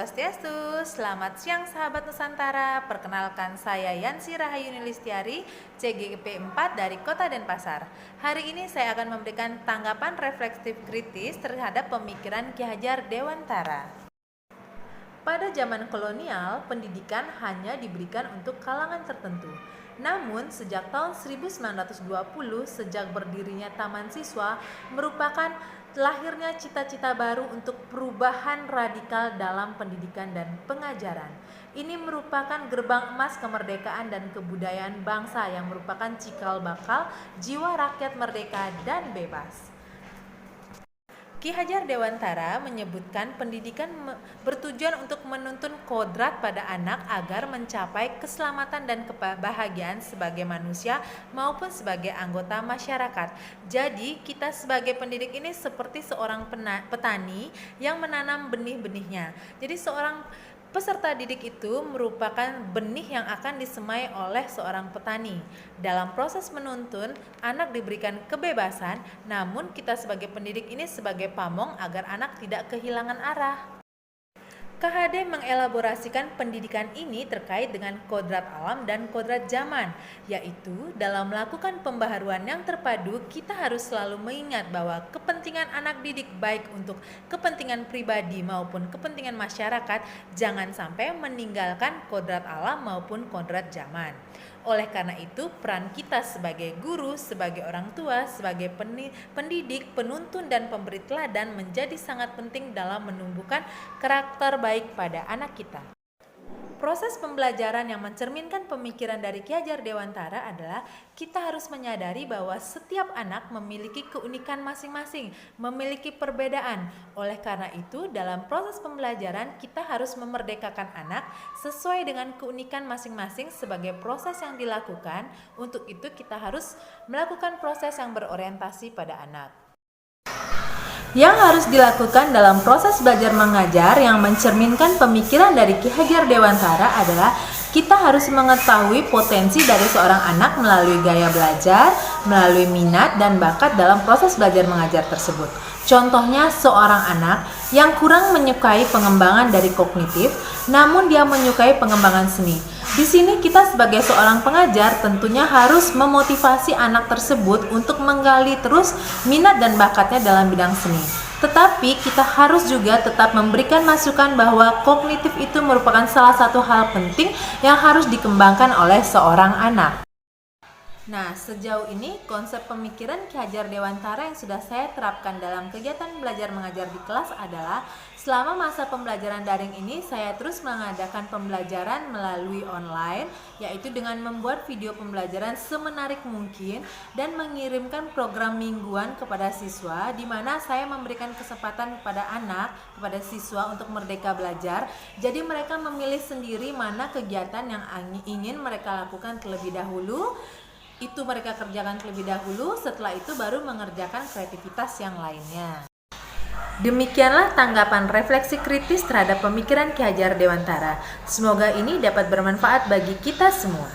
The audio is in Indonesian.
Swastiastu, selamat siang sahabat Nusantara. Perkenalkan saya Yansi Rahayuni Listiari, CGP 4 dari Kota Denpasar. Hari ini saya akan memberikan tanggapan refleksif kritis terhadap pemikiran Ki Hajar Dewantara. Pada zaman kolonial, pendidikan hanya diberikan untuk kalangan tertentu. Namun, sejak tahun 1920, sejak berdirinya Taman Siswa, merupakan lahirnya cita-cita baru untuk perubahan radikal dalam pendidikan dan pengajaran. Ini merupakan gerbang emas kemerdekaan dan kebudayaan bangsa yang merupakan cikal bakal jiwa rakyat merdeka dan bebas. Ki Hajar Dewantara menyebutkan pendidikan bertujuan untuk menuntun kodrat pada anak agar mencapai keselamatan dan kebahagiaan sebagai manusia maupun sebagai anggota masyarakat. Jadi kita sebagai pendidik ini seperti seorang petani yang menanam benih-benihnya. Jadi seorang peserta didik itu merupakan benih yang akan disemai oleh seorang petani. Dalam proses menuntun, anak diberikan kebebasan, namun kita sebagai pendidik ini sebagai pamong agar anak tidak kehilangan arah. KHD mengelaborasikan pendidikan ini terkait dengan kodrat alam dan kodrat zaman, yaitu dalam melakukan pembaharuan yang terpadu, kita harus selalu mengingat bahwa kepentingan anak didik baik untuk kepentingan pribadi maupun kepentingan masyarakat jangan sampai meninggalkan kodrat alam maupun kodrat zaman. Oleh karena itu, peran kita sebagai guru, sebagai orang tua, sebagai pendidik, penuntun, dan pemberi teladan menjadi sangat penting dalam menumbuhkan karakter baik pada anak kita. Proses pembelajaran yang mencerminkan pemikiran dari Ki Hajar Dewantara adalah kita harus menyadari bahwa setiap anak memiliki keunikan masing-masing, memiliki perbedaan. Oleh karena itu, dalam proses pembelajaran kita harus memerdekakan anak sesuai dengan keunikan masing-masing sebagai proses yang dilakukan. Untuk itu kita harus melakukan proses yang berorientasi pada anak. Yang harus dilakukan dalam proses belajar mengajar yang mencerminkan pemikiran dari Ki Hajar Dewantara adalah kita harus mengetahui potensi dari seorang anak melalui gaya belajar, melalui minat dan bakat dalam proses belajar mengajar tersebut. Contohnya seorang anak yang kurang menyukai pengembangan dari kognitif, namun dia menyukai pengembangan seni. Di sini kita sebagai seorang pengajar tentunya harus memotivasi anak tersebut untuk menggali terus minat dan bakatnya dalam bidang seni. Tetapi kita harus juga tetap memberikan masukan bahwa kognitif itu merupakan salah satu hal penting yang harus dikembangkan oleh seorang anak. Nah, sejauh ini konsep pemikiran Ki Hajar Dewantara yang sudah saya terapkan dalam kegiatan belajar mengajar di kelas adalah selama masa pembelajaran daring ini saya terus mengadakan pembelajaran melalui online, yaitu dengan membuat video pembelajaran semenarik mungkin dan mengirimkan program mingguan kepada siswa, di mana saya memberikan kesempatan kepada anak, kepada siswa untuk merdeka belajar. Jadi mereka memilih sendiri mana kegiatan yang ingin mereka lakukan terlebih dahulu. Itu mereka kerjakan terlebih dahulu, setelah itu baru mengerjakan kreativitas yang lainnya. Demikianlah tanggapan refleksi kritis terhadap pemikiran Ki Hajar Dewantara. Semoga ini dapat bermanfaat bagi kita semua.